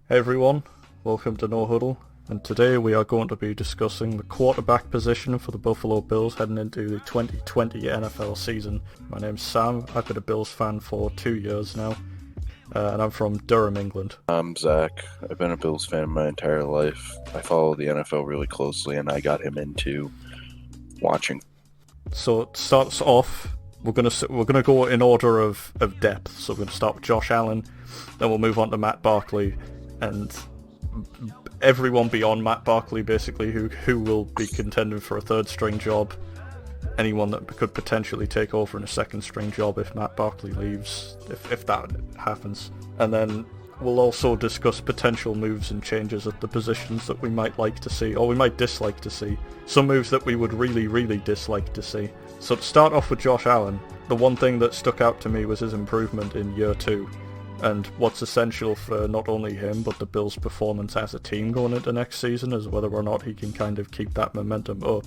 Hey everyone, welcome to No Huddle, and today we are going to be discussing the quarterback position for the Buffalo Bills heading into the 2020 NFL season. My name's Sam, I've been a Bills fan for 2 years now, and I'm from Durham, England. I'm Zach. I've been a Bills fan my entire life. I follow the NFL really closely, and I got him into watching. So it starts off, we're gonna go in order of depth, so we're going to start with Josh Allen, then we'll move on to Matt Barkley, and everyone beyond Matt Barkley, basically, who will be contending for a third string job, anyone that could potentially take over in a second string job if Matt Barkley leaves, if that happens. And then we'll also discuss potential moves and changes at the positions that we might like to see, or we might dislike to see. Some moves that we would really, really dislike to see. So to start off with Josh Allen, the one thing that stuck out to me was his improvement in year 2. And what's essential for not only him, but the Bills' performance as a team going into next season is whether or not he can kind of keep that momentum up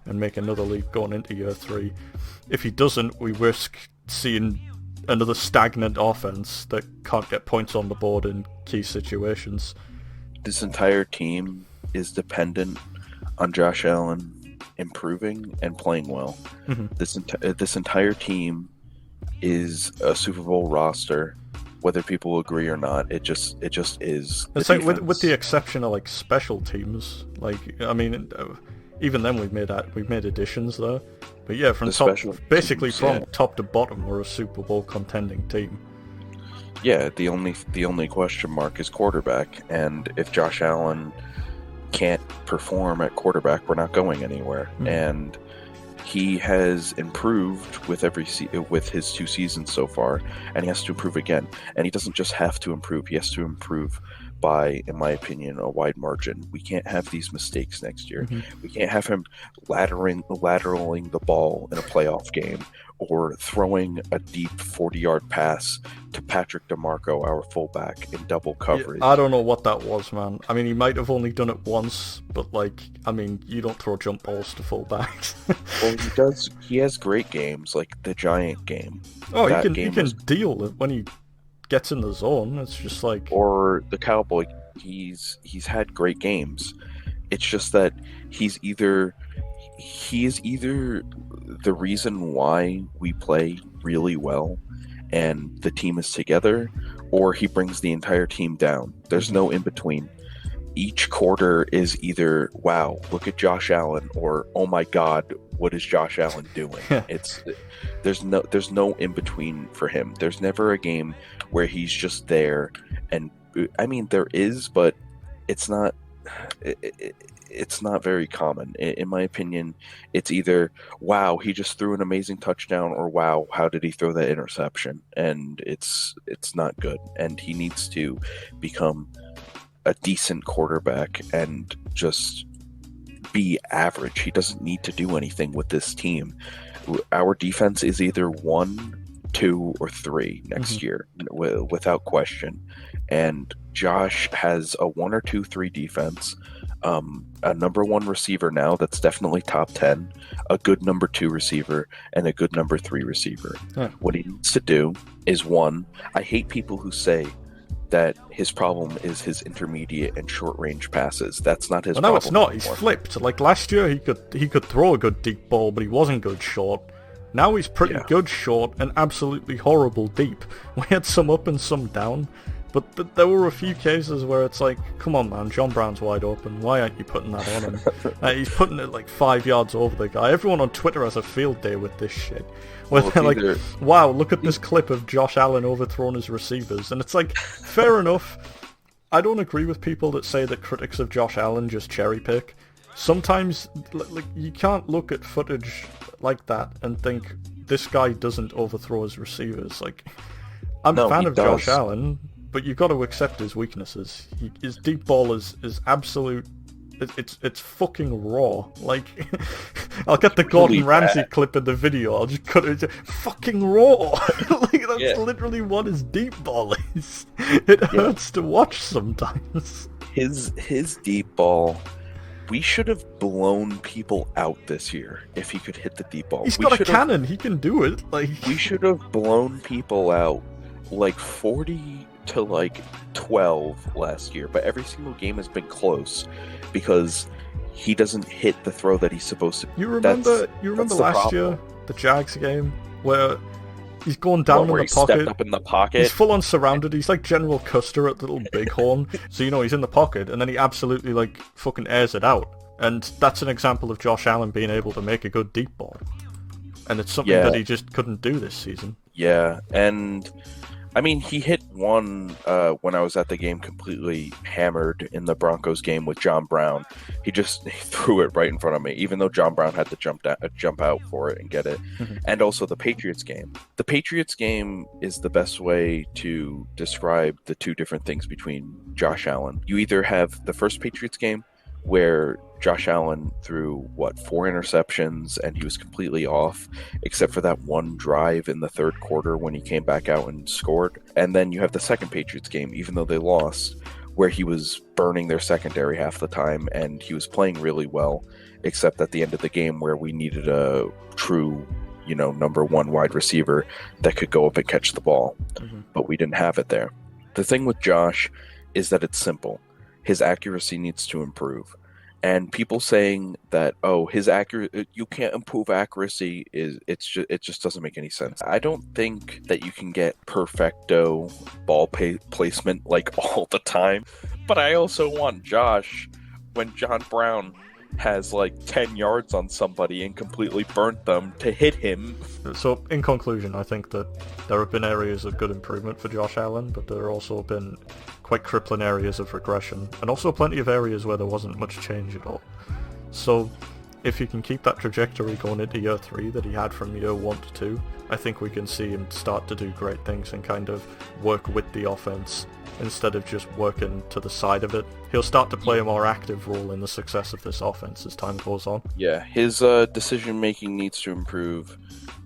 and make another leap going into year 3. If he doesn't, we risk seeing another stagnant offense that can't get points on the board in key situations. This entire team is dependent on Josh Allen improving and playing well. Mm-hmm. This entire team is a Super Bowl roster. Whether people agree or not, it just is. It's like with the exception of like special teams, like I mean, even then we've made additions there. But yeah, from top to bottom, we're a Super Bowl contending team. Yeah, the only question mark is quarterback, and if Josh Allen can't perform at quarterback, we're not going anywhere. Mm-hmm. And he has improved with with his 2 seasons so far, and he has to improve again. And he doesn't just have to improve; he has to improve by, in my opinion, a wide margin. We can't have these mistakes next year. Mm-hmm. We can't have him lateraling the ball in a playoff game, or throwing a deep 40-yard pass to Patrick DeMarco, our fullback, in double coverage. Yeah, I don't know what that was, man. I mean, he might have only done it once, but like, I mean, you don't throw jump balls to fullbacks. Well, he does. He has great games, like the Giant game. Oh, he can deal with when he gets in the zone. It's just like, or the Cowboy. He's had great games. It's just that he is either the reason why we play really well and the team is together, or he brings the entire team down. There's no in between. Each quarter is either, wow, look at Josh Allen, or oh my God, what is Josh Allen doing? There's no in between for him. There's never a game where he's just there, and I mean there is, but it's not very common. In my opinion, it's either, wow, he just threw an amazing touchdown, or wow, how did he throw that interception? And it's not good. And he needs to become a decent quarterback and just be average. He doesn't need to do anything with this team. Our defense is either 1, 2, or 3 next year, without question. And Josh has a 1 or 2, 3 defense, a number 1 receiver now that's definitely top 10, a good number 2 receiver, and a good number 3 receiver. What he needs to do is, 1, I hate people who say that his problem is his intermediate and short range passes. That's not his problem. No, it's not. He's flipped. Like last year, he could throw a good deep ball, but he wasn't good short. Now he's pretty good short and absolutely horrible deep. We had some up and some down, but there were a few cases where it's like, come on, man, John Brown's wide open. Why aren't you putting that on him? He's putting it like 5 yards over the guy. Everyone on Twitter has a field day with this shit. Where they're like, wow, look at this clip of Josh Allen overthrowing his receivers. And it's like, fair enough. I don't agree with people that say that critics of Josh Allen just cherry pick. Sometimes, like, you can't look at footage like that and think this guy doesn't overthrow his receivers. Like, I'm a fan of Josh Allen, but you've got to accept his weaknesses. His deep ball is absolute. It's fucking raw. Like, I'll get the Gordon Ramsay clip in the video. I'll just cut it. Fucking raw. Like, that's literally what his deep ball is. It hurts to watch sometimes. His deep ball. We should have blown people out this year if he could hit the deep ball. He's got a cannon. He can do it. Like, we should have blown people out like 40 to like 12 last year, but every single game has been close because he doesn't hit the throw that he's supposed to. You remember last year, the Jags game, where he's going down in the pocket. Stepped up in the pocket. He's full on surrounded. He's like General Custer at the Little Bighorn. So, he's in the pocket, and then he absolutely, like, fucking airs it out. And that's an example of Josh Allen being able to make a good deep ball. And it's something that he just couldn't do this season. Yeah, and I mean, he hit one when I was at the game completely hammered in the Broncos game with John Brown. He threw it right in front of me, even though John Brown had to jump out for it and get it. Mm-hmm. And also the Patriots game. The Patriots game is the best way to describe the two different things between Josh Allen. You either have the first Patriots game, where Josh Allen threw, 4 interceptions, and he was completely off, except for that one drive in the third quarter when he came back out and scored. And then you have the second Patriots game, even though they lost, where he was burning their secondary half the time, and he was playing really well, except at the end of the game where we needed a true, number one wide receiver that could go up and catch the ball. Mm-hmm. But we didn't have it there. The thing with Josh is that it's simple. His accuracy needs to improve. And people saying that, you can't improve accuracy, it just doesn't make any sense. I don't think that you can get perfecto ball placement like all the time. But I also want Josh, when John Brown has like 10 yards on somebody and completely burnt them, to hit him. So in conclusion, I think that there have been areas of good improvement for Josh Allen, but there have also been quite crippling areas of regression, and also plenty of areas where there wasn't much change at all. So if he can keep that trajectory going into year 3 that he had from year 1 to 2, I think we can see him start to do great things and kind of work with the offense instead of just working to the side of it. He'll start to play a more active role in the success of this offense as time goes on. Yeah, his decision-making needs to improve.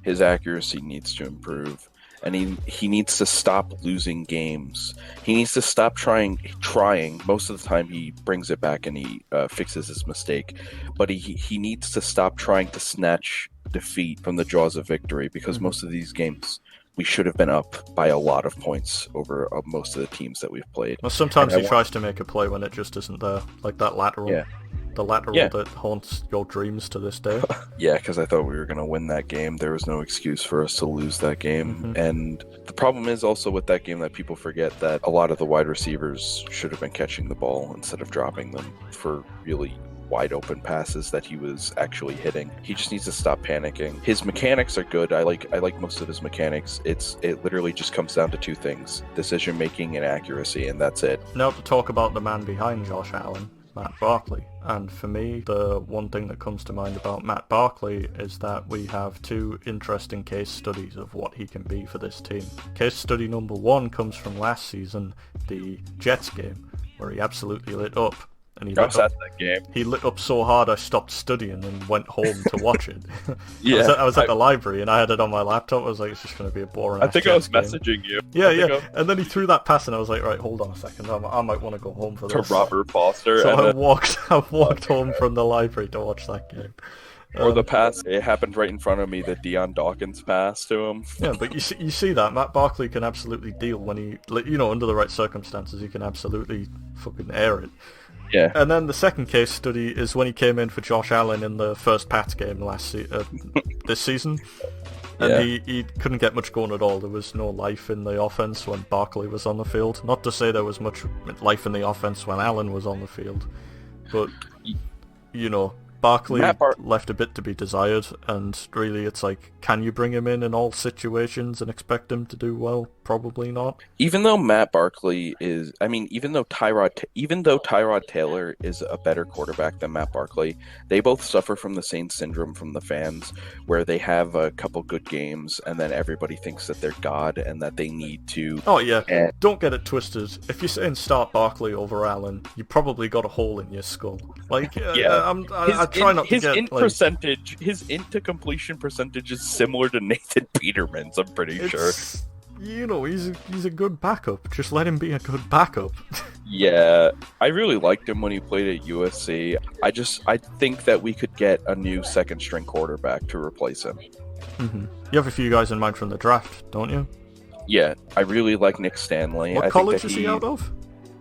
His accuracy needs to improve. And he needs to stop losing games. He needs to stop trying. Most of the time he brings it back and he fixes his mistake. But he needs to stop trying to snatch defeat from the jaws of victory, because most of these games we should have been up by a lot of points over most of the teams that we've played. Well, sometimes he tries to make a play when it just isn't there, like that lateral. Yeah. The lateral that haunts your dreams to this day. Yeah, because I thought we were going to win that game. There was no excuse for us to lose that game. Mm-hmm. And the problem is also with that game that people forget that a lot of the wide receivers should have been catching the ball instead of dropping them for really wide open passes that he was actually hitting. He just needs to stop panicking. His mechanics are good. I like most of his mechanics. It literally just comes down to 2 things: decision making and accuracy, and that's it. Now to talk about the man behind Josh Allen, Matt Barkley. And for me, the one thing that comes to mind about Matt Barkley is that we have 2 interesting case studies of what he can be for this team. Case study number 1 comes from last season, the Jets game, where he absolutely lit up. And he lit up so hard I stopped studying and went home to watch it. Yeah, I was at the library and I had it on my laptop. I was like, it's just going to be a boring. I think I was messaging you. Yeah. And then he threw that pass and I was like, right, hold on a second. I might want to go home for this. To Robert Foster. So I walked home from the library to watch that game. Or the pass, it happened right in front of me, the Deion Dawkins pass to him. Yeah, but you see that Matt Barkley can absolutely deal when he, under the right circumstances, he can absolutely fucking air it. Yeah. And then the second case study is when he came in for Josh Allen in the first Pats game this season. And he couldn't get much going at all. There was no life in the offense when Barkley was on the field. Not to say there was much life in the offense when Allen was on the field. But, Barkley left a bit to be desired, and really it's like, can you bring him in all situations and expect him to do well? Probably not. Even though Matt Barkley is, even though Tyrod Taylor is a better quarterback than Matt Barkley, they both suffer from the same syndrome from the fans, where they have a couple good games and then everybody thinks that they're God and that they need to. Oh yeah, don't get it twisted. If you're saying start Barkley over Allen, you probably got a hole in your skull. Like, I try not to get his into completion percentage is similar to Nathan Peterman's. I'm pretty sure. He's a good backup. Just let him be a good backup. Yeah, I really liked him when he played at USC. I think that we could get a new second string quarterback to replace him. Mm-hmm. You have a few guys in mind from the draft, don't you? Yeah, I really like Nick Stanley. What I college think is he out of?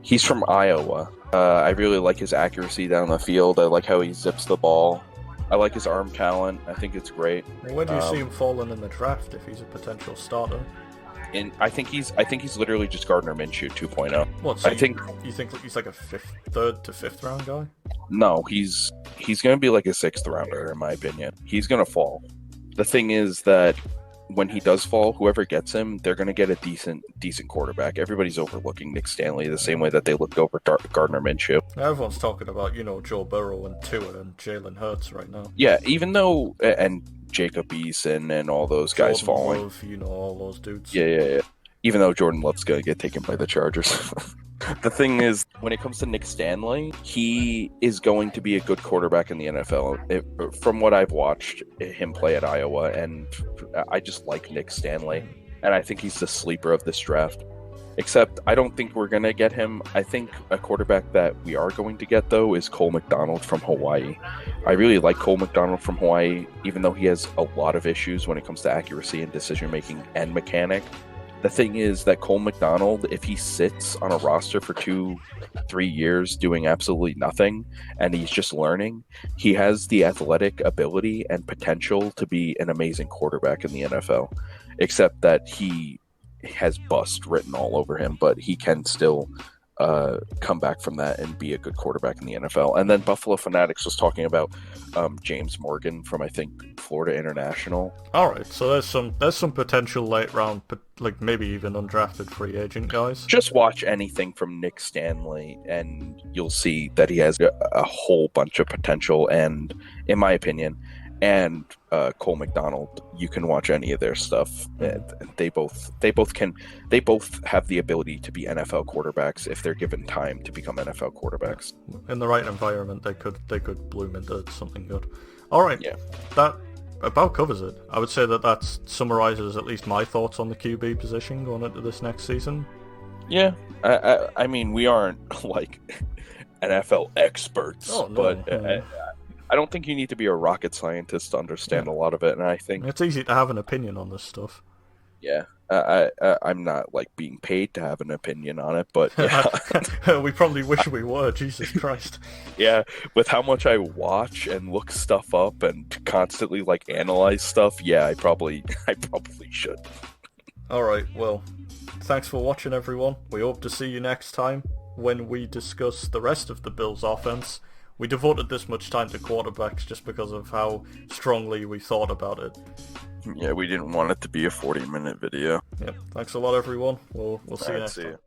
He's from Iowa. I really like his accuracy down the field. I like how he zips the ball. I like his arm talent. I think it's great. Well, where do you see him falling in the draft if he's a potential starter? And I think he's literally just Gardner Minshew 2.0. What? So you think he's like a third to fifth round guy? No, he's going to be like a sixth rounder in my opinion. He's going to fall. The thing is that when he does fall, whoever gets him, they're going to get a decent quarterback. Everybody's overlooking Nick Stanley the same way that they looked over Gardner Minshew. Everyone's talking about, Joe Burrow and Tua and Jalen Hurts right now. Yeah, even though and Jacob Eason and all those guys falling. Love, all those dudes. Yeah. Even though Jordan Love's going to get taken by the Chargers. The thing is, when it comes to Nick Stanley, he is going to be a good quarterback in the NFL. From what I've watched him play at Iowa, and I just like Nick Stanley, and I think he's the sleeper of this draft. Except I don't think we're going to get him. I think a quarterback that we are going to get, though, is Cole McDonald from Hawaii. I really like Cole McDonald from Hawaii, even though he has a lot of issues when it comes to accuracy and decision-making and mechanic. The thing is that Cole McDonald, if he sits on a roster for 2-3 years doing absolutely nothing and he's just learning, he has the athletic ability and potential to be an amazing quarterback in the NFL. Except that he has bust written all over him, but he can still come back from that and be a good quarterback in the NFL. And then Buffalo Fanatics was talking about James Morgan from, I think, Florida International. All right, so there's some potential late round, but like maybe even undrafted free agent guys. Just watch anything from Nick Stanley, and you'll see that he has a whole bunch of potential. And in my opinion, and Cole McDonald, you can watch any of their stuff. They both have the ability to be NFL quarterbacks if they're given time to become NFL quarterbacks. In the right environment, they could bloom into something good. All right, yeah, that about covers it. I would say that summarizes at least my thoughts on the QB position going into this next season. Yeah, I mean, we aren't like NFL experts, but I don't think you need to be a rocket scientist to understand a lot of it, and I think it's easy to have an opinion on this stuff. Yeah, I'm not like being paid to have an opinion on it, but yeah. We probably wish we were. Jesus Christ. Yeah, with how much I watch and look stuff up and constantly like analyze stuff, yeah, I probably should. All right, well, thanks for watching, everyone. We hope to see you next time when we discuss the rest of the Bills' offense. We devoted this much time to quarterbacks just because of how strongly we thought about it. Yeah, we didn't want it to be a 40-minute video. Yep. Thanks a lot, everyone. We'll see you next time.